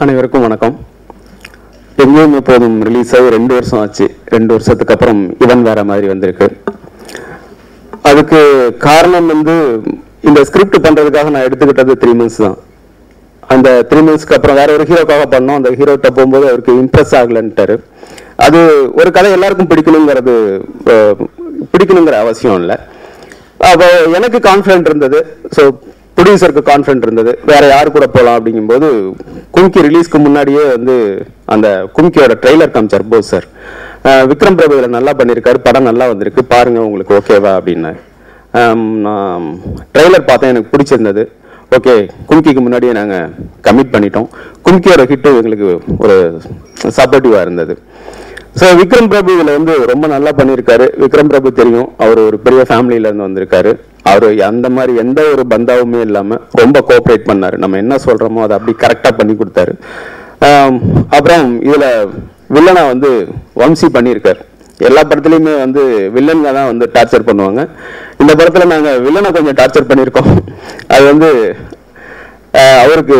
அனைவருக்கும் வணக்கம். எங்கேயும் எப்போதும் ரிலீஸ் ஆகி 2 வருஷம் ஆச்சு. 2 வருஷத்துக்கு அப்புறம் இவன் வேற மாதிரி வந்திருக்கு. அதுக்கு காரணம் இந்த ஸ்கிரிப்ட் பண்றதுக்காக நான் எடுத்துக்கிட்டது 3 months தான். அந்த 3 monthsக்கு அப்புறம் வேற ஒரு ஹீரோக்காக பண்ணோம். அந்த ஹீரோட்ட போகும்போது அவருக்கு இம்ப்ரெஸ் ஆகலன்ட்டாரு. அது ஒரு கதை எல்லாருக்கும் பிடிக்கணுங்கிற அவசியம் இல்லை. அப்போ எனக்கு கான்ஃபிடென்ட் இருந்தது, ஸோ ப்ரொடியூசருக்கு கான்ஃபிடென்ட் இருந்தது. வேற யாரு கூட போகலாம் அப்படிங்கும்போது கும்கி ரிலீஸ்க்கு முன்னாடியே அந்த கும்கியோட ட்ரெய்லர் காமிச்சார் போஸ் சார். விக்ரம் பிரபு இதில் நல்லா பண்ணியிருக்காரு, படம் நல்லா வந்திருக்கு, பாருங்க உங்களுக்கு ஓகேவா அப்படின்னு. நான் ட்ரெய்லர் பார்த்தேன், எனக்கு பிடிச்சிருந்தது. ஓகே, கும்கிக்கு முன்னாடியே நாங்கள் கமிட் பண்ணிட்டோம். கும்கியோட ஹிட்டு எங்களுக்கு ஒரு சப்போர்ட்டிவாக இருந்தது. ஸோ விக்ரம் பிரபு இதில் ரொம்ப நல்லா பண்ணியிருக்காரு. விக்ரம் பிரபு தெரியும், அவர் ஒரு பெரிய ஃபேமிலியிலேருந்து வந்திருக்காரு. அவர் அந்த மாதிரி எந்த ஒரு பந்தாவுமே இல்லாமல் ரொம்ப கோஆப்ரேட் பண்ணார். நம்ம என்ன சொல்கிறோமோ அதை அப்படி கரெக்டாக பண்ணி கொடுத்தாரு. அப்புறம் இதில் வில்லனா வம்சி பண்ணியிருக்கார். எல்லா படத்துலையுமே வில்லன்க தான் டார்ச்சர் பண்ணுவாங்க. இந்த படத்தில் நாங்கள் வில்லனை கொஞ்சம் டார்ச்சர் பண்ணியிருக்கோம். அது அவருக்கு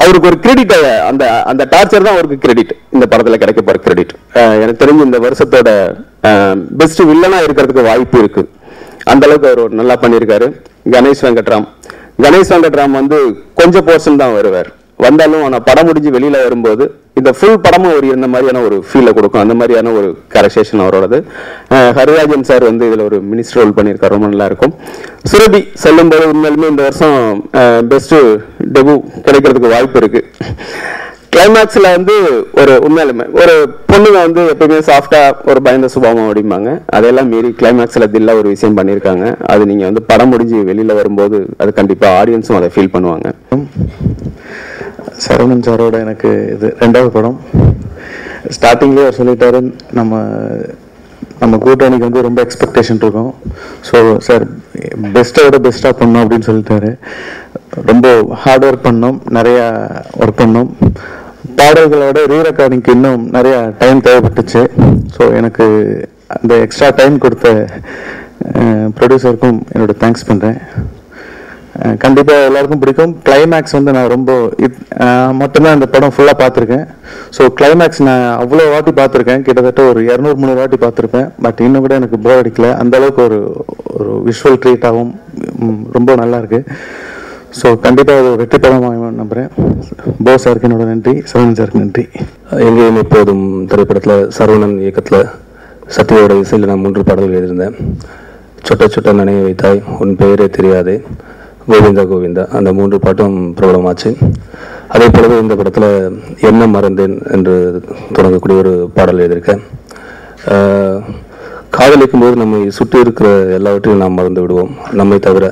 ஒரு கிரெடிட், அந்த டார்ச்சர் தான் அவருக்கு கிரெடிட். இந்த படத்தில் கிடைக்க போகிற கிரெடிட் எனக்கு தெரிஞ்சு இந்த வருஷத்தோட பெஸ்ட் வில்லனா இருக்கிறதுக்கு வாய்ப்பு இருக்கு. அந்த அளவுக்கு அவர் நல்லா பண்ணியிருக்காரு. கணேஷ் வெங்கட்ராம் கொஞ்சம் போர்ஷன் தான் வருவார். வந்தாலும் ஆனால் படம் முடிஞ்சு வெளியில வரும்போது இந்த ஃபுல் படமும் ஒரு இந்த மாதிரியான ஒரு ஃபீலை கொடுக்கும். அந்த மாதிரியான ஒரு கேரக்டரைசேஷன் அவரோடது. ஹரிராஜன் சார் இதுல ஒரு மினிஸ்டர் ரோல் பண்ணியிருக்காரு, ரொம்ப நல்லா இருக்கும். சுரபி செல்லும்போது உண்மையிலுமே இந்த வருஷம் பெஸ்ட் டெபு கிடைக்கிறதுக்கு வாய்ப்பு இருக்கு. கிளைமேக்ஸ்ல ஒரு உண்மையிலுமே ஒரு பொண்ணுங்க எப்பவுமே சாஃப்டா ஒரு பயந்த சுபாவம் அப்படிம்பாங்க. அதெல்லாம் மீறி கிளைமேக்ஸ்ல தில்லா ஒரு விஷயம் பண்ணியிருக்காங்க. அது நீங்க படம் முடிஞ்சு வெளியில வரும்போது அது கண்டிப்பா ஆடியன்ஸும் அதை ஃபீல் பண்ணுவாங்க. சரவணன் சாரோட எனக்கு இது 2வது படம். ஸ்டார்டிங்லேயே அவர் சொல்லிட்டாரு, நம்ம கூட்டணிக்கு ரொம்ப எக்ஸ்பெக்டேஷன் இருக்கும். ஸோ சார் பெஸ்ட்டோட பெஸ்ட்டாக பண்ணோம் அப்படின்னு சொல்லிட்டாரு. ரொம்ப ஹார்ட் ஒர்க் பண்ணோம், நிறையா ஒர்க் பண்ணோம். பாடல்களோட ரீரெக்கார்டிங்க்கு இன்னும் நிறையா டைம் தேவைப்பட்டுச்சு. ஸோ எனக்கு அந்த எக்ஸ்ட்ரா டைம் கொடுத்த ப்ரொடியூசருக்கும் என்னோட தேங்க்ஸ் பண்ணுறேன். கண்டிப்பாக எல்லாருக்கும் பிடிக்கும். கிளைமேக்ஸ் நான் ரொம்ப மட்டும்தான் இந்த படம் ஃபுல்லாக பார்த்துருக்கேன். ஸோ கிளைமேக்ஸ் நான் அவ்வளோ வாட்டி பார்த்துருக்கேன், கிட்டத்தட்ட ஒரு 200-300 வாட்டி பார்த்துருப்பேன். பட் இன்னும் கூட எனக்கு போர் அடிக்கல. அந்த அளவுக்கு ஒரு விஷுவல் ட்ரீட்டாகவும் ரொம்ப நல்லா இருக்கு. ஸோ கண்டிப்பாக ஒரு வெற்றி படமாக நம்புகிறேன். போ சாருக்கு என்னோட நன்றி, சரவணன் சாருக்கு நன்றி. எங்கேயும் எப்போதும் திரைப்படத்தில் சரவணன் இயக்கத்தில் சத்யாவோட இசையில் நான் 3 பாடல்கள் எழுதியிருந்தேன். சொட்ட சொட்ட நினைவு வைத்தாய், உன் பெயரே தெரியாதே, கோவிந்தா கோவிந்தா, அந்த 3 பாட்டும் பிரபலமாச்சு. அதே போலவே இந்த படத்தில் என்ன மறந்தேன் என்று தொடங்கக்கூடிய ஒரு பாடல் எழுதியிருக்கேன். காதலிக்கும் போது நம்மை சுற்றி இருக்கிற எல்லாவற்றையும் நாம் மறந்து விடுவோம், நம்மை தவிர.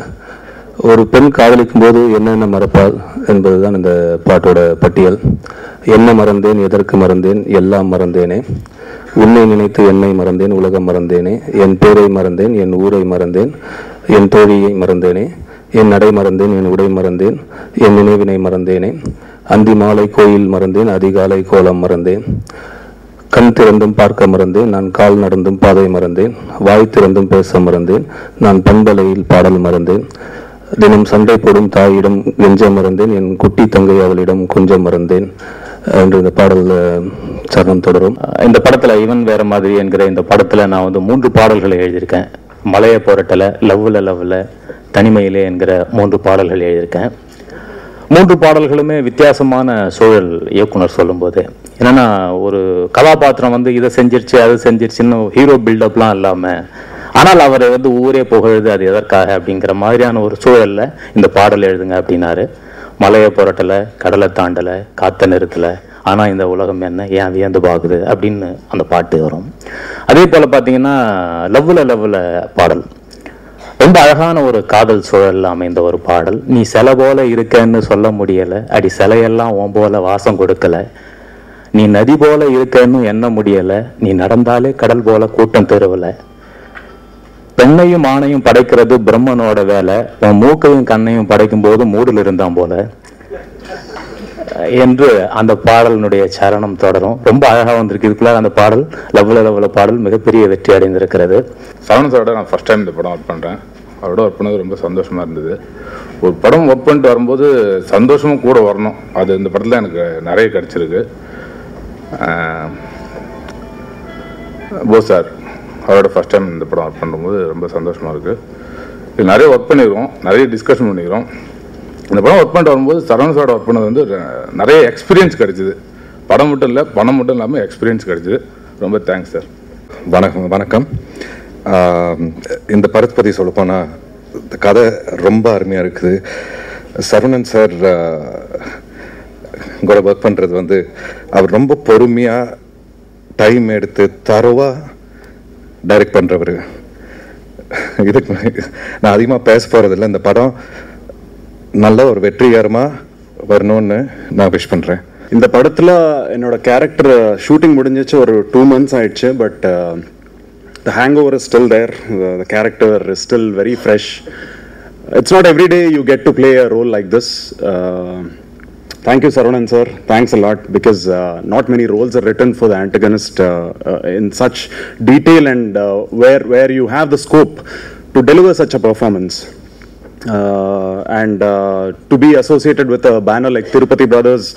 ஒரு பெண் காதலிக்கும் போது என்னென்ன மறப்பாள் என்பதுதான் இந்த பாட்டோட பட்டியல். என்ன மறந்தேன், எதற்கு மறந்தேன், எல்லாம் மறந்தேனே, உன்னை நினைத்து என்னை மறந்தேன், உலகம் மறந்தேனே, என் பேரை மறந்தேன், என் ஊரை மறந்தேன், என் தோழியை மறந்தேனே, என் நடை மறந்தேன், என் உடை மறந்தேன், என் நினைவினை மறந்தேனே, அந்தி மாலை கோயில் மறந்தேன், அதிகாலை கோலம் மறந்தேன், கண் திறந்தும் பார்க்க மறந்தேன், நான் கால் நடந்தும் பாதை மறந்தேன், வாய் திறந்தும் பேச மறந்தேன், நான் பண்பலையில் பாடல் மறந்தேன், தினம் சண்டை போடும் தாயிடம் கெஞ்ச மறந்தேன், என் குட்டி தங்கை அவளிடம் கொஞ்சம் மறந்தேன் என்று இந்த பாடல் சரணம் தொடரும். இந்த படத்துல இவன் வேற மாதிரி என்கிற இந்த படத்துல நான் 3 பாடல்களை எழுதியிருக்கேன். மலைய போராட்டல, லவ்ல தனிமையிலே என்கிற 3 பாடல்கள் எழுதியிருக்கேன். 3 பாடல்களுமே வித்தியாசமான சூழல். இயக்குனர் சொல்லும்போது என்னன்னா, ஒரு கதாபாத்திரம் இதை செஞ்சிருச்சு அது செஞ்சிருச்சுன்னு ஹீரோ பில்டப்லாம் இல்லாமல், ஆனால் அவர் ஊரே புகழுது, அது எதற்காக அப்படிங்கிற மாதிரியான ஒரு சூழல்ல இந்த பாடல் எழுதுங்க அப்படின்னாரு. மலையை புரட்டல, கடலை தாண்டலை, காத்த நிறுத்தலை, ஆனால் இந்த உலகம் என்ன ஏன் வியந்து பார்க்குது அப்படின்னு அந்த பாட்டு வரும். அதே போல் பார்த்தீங்கன்னா லவ்ல பாடல் ரொம்ப அழகான ஒரு காதல் சூழல் அமைந்த ஒரு பாடல். நீ சிலை போல இருக்கன்னு சொல்ல முடியலை, அடி சிலையெல்லாம் உன் போல வாசம் கொடுக்கல, நீ நதி போல இருக்கன்னு எண்ண முடியலை, நீ நடந்தாலே கடல் போல கூட்டம் தெருவில், பெண்ணையும் ஆணையும் படைக்கிறது பிரம்மனோட வேலை, உன் மூக்கையும் கண்ணையும் படைக்கும் போது மூடில் இருந்தான் போல என்று அந்த பாடலினுடைய சரணம் தொடரும். ரொம்ப அழகாக வந்திருக்கு. இதுக்குள்ள அந்த பாடல் லவ்ல பாடல் மிகப்பெரிய வெற்றி அடைந்திருக்கிறது. சரவணன் சாரோட நான் ஃபர்ஸ்ட் டைம் இந்த படம் ஒர்க் பண்ணுறேன். அவரோட ஒர்க் பண்ணது ரொம்ப சந்தோஷமாக இருந்தது. ஒரு படம் ஒர்க் பண்ணிட்டு வரும்போது சந்தோஷமும் கூட வரணும். அது இந்த படத்தில் எனக்கு நிறைய கிடச்சிருக்கு. போஸ் சார் அவரோட ஃபஸ்ட் டைம் இந்த படம் ஒர்க் பண்ணும்போது ரொம்ப சந்தோஷமாக இருக்குது. இது நிறைய ஒர்க் பண்ணியிருக்கோம், நிறைய டிஸ்கஷன் பண்ணிக்கிறோம். இந்த படம் ஒர்க் பண்ணிட்டு வரும்போது சரவணன் சாரோட ஒர்க் பண்ணது வந்து நிறைய எக்ஸ்பீரியன்ஸ் கிடைச்சிது. படம் மட்டும் இல்லை, பணம் மட்டும் இல்லாமல் எக்ஸ்பீரியன்ஸ் கிடைச்சிது. ரொம்ப தேங்க்ஸ் சார். வணக்கம். இந்த படத்தை பற்றி சொல்லப்போனால் இந்த கதை ரொம்ப அருமையாக இருக்குது. சரவணன் சார் கூட ஒர்க் பண்ணுறது வந்து அவர் ரொம்ப பொறுமையாக டைம் எடுத்து தரோவாக டைரக்ட் பண்ணுறவர். இதுக்கு நான் அதிகமாக பேச போகிறதில்ல. இந்த படம் நல்ல ஒரு வெற்றிகரமாக வரணும்னு நான் விஷ் பண்ணுறேன். இந்த படத்தில் என்னோட கேரக்டர் ஷூட்டிங் முடிஞ்சிச்சு ஒரு 2 months ஆயிடுச்சு. But the hangover is still there. The character is still very fresh. It's not every day you get to play a role like this. Thank you, Saravanan sir. Thanks a lot, because not many roles are written for the antagonist in such detail and where you have the scope to deliver such a performance. And to be associated with a banner like Tirupati Brothers,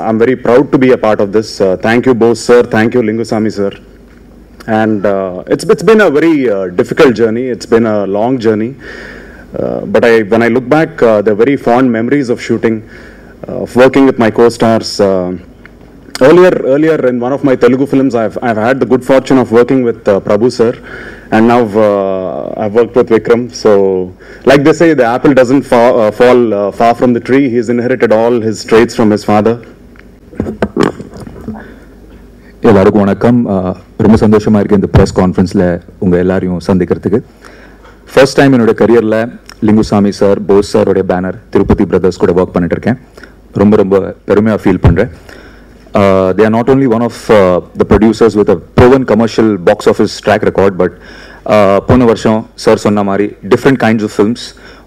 I'm very proud to be a part of this. Thank you, Bose sir. Thank you, Lingusamy sir. And it's been a very difficult journey. It's been a long journey. But when I look back, there are very fond memories of shooting, of working with my co-stars. Earlier in one of my Telugu films, I've had the good fortune of working with Prabhu sir, and now I've worked with Vikram. So, like they say, the apple doesn't fall far from the tree. He's inherited all his traits from his father. எல்லாருக்கும் வணக்கம். ரொம்ப சந்தோஷமாக இருக்குது இந்த press கான்ஃபரன்ஸில் உங்கள் எல்லாரையும் சந்திக்கிறதுக்கு. First time என்னோட கரியரில் லிங்குசாமி சார், போஸ் சாரோடைய பேனர் திருப்பதி பிரதர்ஸ் கூட ஒர்க் பண்ணிட்டு இருக்கேன். ரொம்ப ரொம்ப பெருமையாக ஃபீல் பண்ணுறேன். They are not only one of the producers with a proven commercial box office track record, but போன வருஷம் சார் சொன்ன மாதிரி different kinds of films,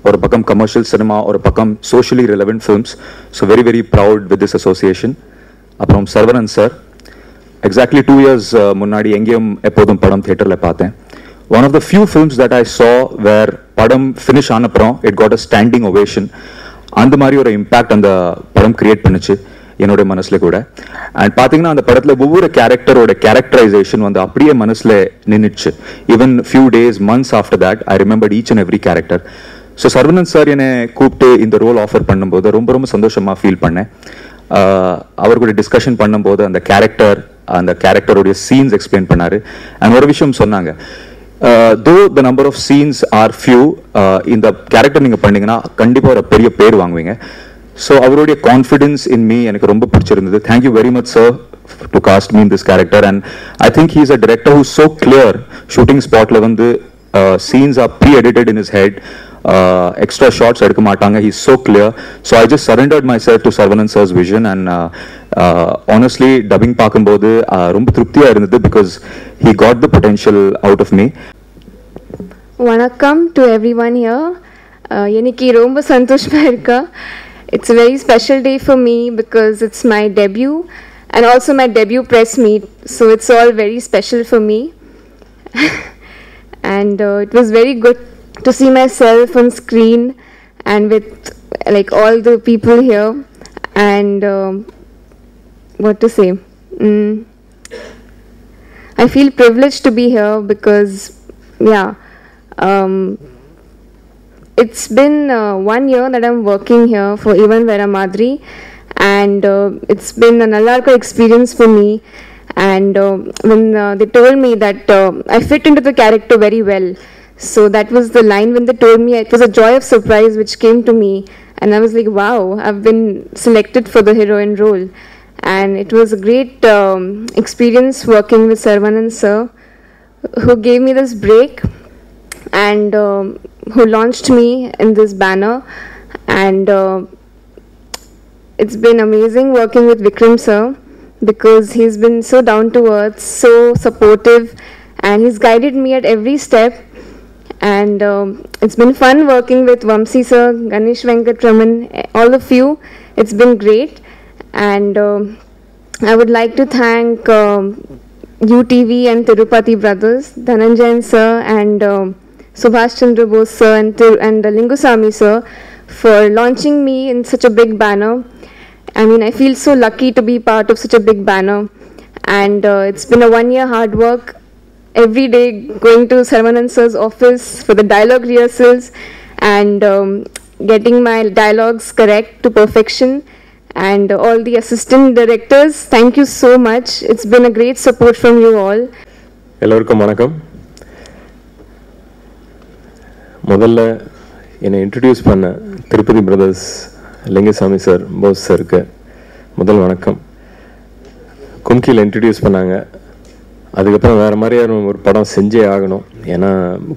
ஒரு பக்கம் commercial cinema, ஒரு பக்கம் socially relevant films. So very very proud with this association. அப்புறம் Saravanan sir, exactly 2 years முன்னாடி எங்கேயும் எப்போதும் படம் தியேட்டரில் பார்த்தேன். One of the few films that I saw where படம் finish ஆனப்புறம் it got a standing ovation. அந்த மாதிரி ஒரு இம்பேக்ட் அந்த படம் கிரியேட் பண்ணுச்சு என்னோட மனசுல கூட. அண்ட் பார்த்தீங்கன்னா அந்த படத்தில் ஒவ்வொரு கேரக்டரோட கேரக்டரைசேஷன் வந்து அப்படியே மனசுல நின்றுச்சு. Even few days, months after that I remembered each and every character. So Saravanan sir என்னை கூப்பிட்டு இந்த ரோல் ஆஃபர் பண்ணும்போது ரொம்ப ரொம்ப சந்தோஷமாக ஃபீல் பண்ணேன். அவர் கூட டிஸ்கஷன் பண்ணும்போது அந்த கேரக்டருடைய சீன்ஸ் எக்ஸ்பிளைன் பண்ணாரு. அண்ட் ஒரு விஷயம் சொன்னாங்க, though the number of scenes are few, இந்த கேரக்டர் நீங்கள் பண்ணீங்கன்னா கண்டிப்பாக ஒரு பெரிய பேர் வாங்குவீங்க. ஸோ அவருடைய கான்ஃபிடென்ஸ் இன் மீ எனக்கு ரொம்ப பிடிச்சிருந்தது. Thank you very much sir to cast me in this character. And I think he is a director who so clear. Shooting ஸ்பாட்டில் வந்து scenes are pre edited in his head. Extra shots எடுக்க மாட்டாங்க. He's so clear. So I just surrendered myself to Saravanan sir's vision, and honestly dubbing பார்க்கும்போது ரொம்ப திருப்தியா இருந்தது, because he got the potential out of me. வணக்கம் to everyone here. எனக்கு ரொம்ப சந்தோஷமா இருக்கு. It's a very special day for me because it's my debut and also my debut press meet, so it's all very special for me. And it was very good to see myself on screen and with like all the people here, and what to say, I feel privileged to be here because it's been 1 year that I'm working here for Evan Vera Madri, and it's been a nallarka experience for me. And when they told me that I fit into the character very well, so that was the line when they told me. It was a joy of surprise which came to me, and I was like, wow, I've been selected for the heroine role. And it was a great experience working with Saravanan sir, who gave me this break and who launched me in this banner. And it's been amazing working with Vikram sir, because he's been so down to earth, so supportive, and he's guided me at every step. And it's been fun working with Vamsi sir, Ganesh Venkatraman, all of you. It's been great. And I would like to thank UTV and Tirupati Brothers, Dhananjayan sir and Subhash Chandra Bose sir and Lingusamy sir for launching me in such a big banner. I mean, I feel so lucky to be part of such a big banner, and it's been a 1 year hard work. Every day going to Saravanan sir's office for the dialogue rehearsals and getting my dialogues correct to perfection, and all the assistant directors, thank you so much. It's been a great support from you all. எல்லோருக்கும் வணக்கம். முதல்ல என்னை introduce பண்ண Tirupati brothers Lingusamy sir, Bose சாருக்கு முதல் வணக்கம். கும்கியில் introduce பண்ணாங்க. அதுக்கப்புறம் வேறு மாதிரியான ஒரு படம் செஞ்சே ஆகணும். ஏன்னா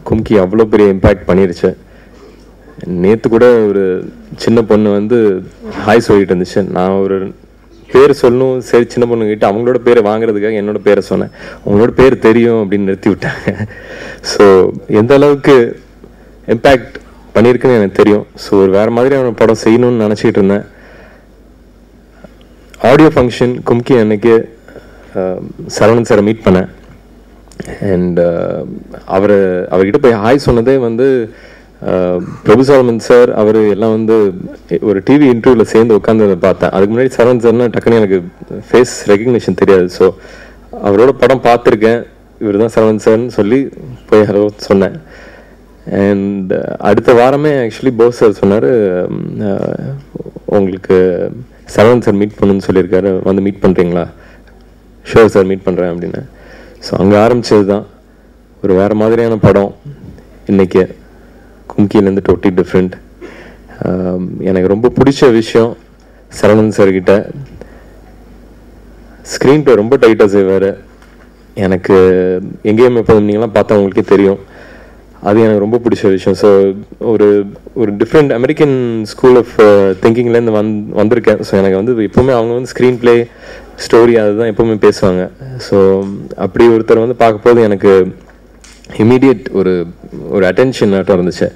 கும்கி அவ்வளோ பெரிய இம்பேக்ட் பண்ணிருச்சு. நேற்று கூட ஒரு சின்ன பொண்ணு வந்து ஹாய் சொல்லிட்டு இருந்துச்சு. நான் ஒரு பேர் சொல்லணும், சரி சின்ன பொண்ணுக்கிட்ட அவங்களோட பேரை வாங்குறதுக்காக என்னோட பேரை சொன்னேன். உங்களோட பேர் தெரியும் அப்படின்னு நிறுத்தி விட்டாங்க. ஸோ எந்த அளவுக்கு இம்பேக்ட் பண்ணியிருக்குன்னு எனக்கு தெரியும். ஸோ ஒரு வேறு மாதிரியான படம் செய்யணும்னு நினச்சிக்கிட்டு இருந்தேன். ஆடியோ ஃபங்க்ஷன் கும்கி அன்னைக்கு சரவணன் சாரை மீட் பண்ணேன். அண்ட் அவர்கிட்ட போய் ஹாய் சொன்னதே வந்து பிரபுசாலமன் சார் அவர் எல்லாம் வந்து ஒரு டிவி இன்டர்வியூவில் சேர்ந்து உட்காந்து பார்த்தேன். அதுக்கு முன்னாடி சரவணன் சார்னா டக்குன்னு எனக்கு ஃபேஸ் ரெகக்னிஷன் தெரியாது. ஸோ அவரோட படம் பார்த்துருக்கேன், இவர் தான் சரவணன் சார்னு சொல்லி போய் ஹலோ சொன்னேன். அண்ட் அடுத்த வாரமே ஆக்சுவலி போஸ் சார் சொன்னார், உங்களுக்கு சரவணன் சார் மீட் பண்ணுன்னு சொல்லியிருக்காரு, வந்து மீட் பண்ணுறீங்களா? ஷோர் சார், மீட் பண்ணுறேன் அப்படின்னு. ஸோ அங்கே ஆரம்பித்தது தான் ஒரு வேறு மாதிரியான படம். இன்றைக்கி கும்கியிலேருந்து டோட்டலி டிஃப்ரெண்ட். எனக்கு ரொம்ப பிடிச்ச விஷயம் சரவணன் சார்கிட்ட ஸ்க்ரீன் ப்ளே ரொம்ப டைட்டாக செய்வார். எனக்கு எங்கேயுமே இப்போ நீங்களாம் பார்த்தா உங்களுக்கே தெரியும். அது எனக்கு ரொம்ப பிடிச்ச விஷயம். ஸோ ஒரு ஒரு டிஃப்ரெண்ட் அமெரிக்கன் ஸ்கூல் ஆஃப் திங்கிங்லேருந்து வந்திருக்கேன். ஸோ எனக்கு வந்து எப்போவுமே அவங்க வந்து ஸ்க்ரீன் ப்ளே ஸ்டோரி அதுதான் எப்போவுமே பேசுவாங்க. ஸோ அப்படி ஒருத்தர் வந்து பார்க்கும்போது எனக்கு இமீடியட் ஒரு அட்டென்ஷன் ஆட்டம் இருந்துச்சு.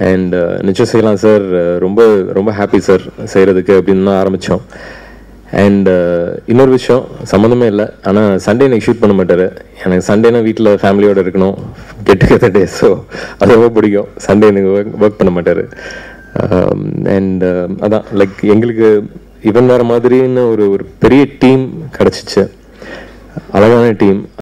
அண்ட் நிச்சயம் செய்யலாம் சார், ரொம்ப ரொம்ப ஹாப்பி சார் செய்கிறதுக்கு அப்படின்னு தான் ஆரம்பித்தோம். அண்ட் இன்னொரு விஷயம் சம்மந்தமே இல்லை, ஆனால் சண்டே எனக்கு ஷூட் பண்ண மாட்டார். எனக்கு சண்டேனா வீட்டில் ஃபேமிலியோடு இருக்கணும், கெட் டுகெதர் டே. ஸோ அது ரொம்ப பிடிக்கும். சண்டே எனக்கு ஒர்க் பண்ண மாட்டார். அண்ட் அதான் லைக் எங்களுக்கு இவன் வேறு மாதிரின்னு ஒரு பெரிய டீம் கிடச்சிச்சு, அழகான டீம்.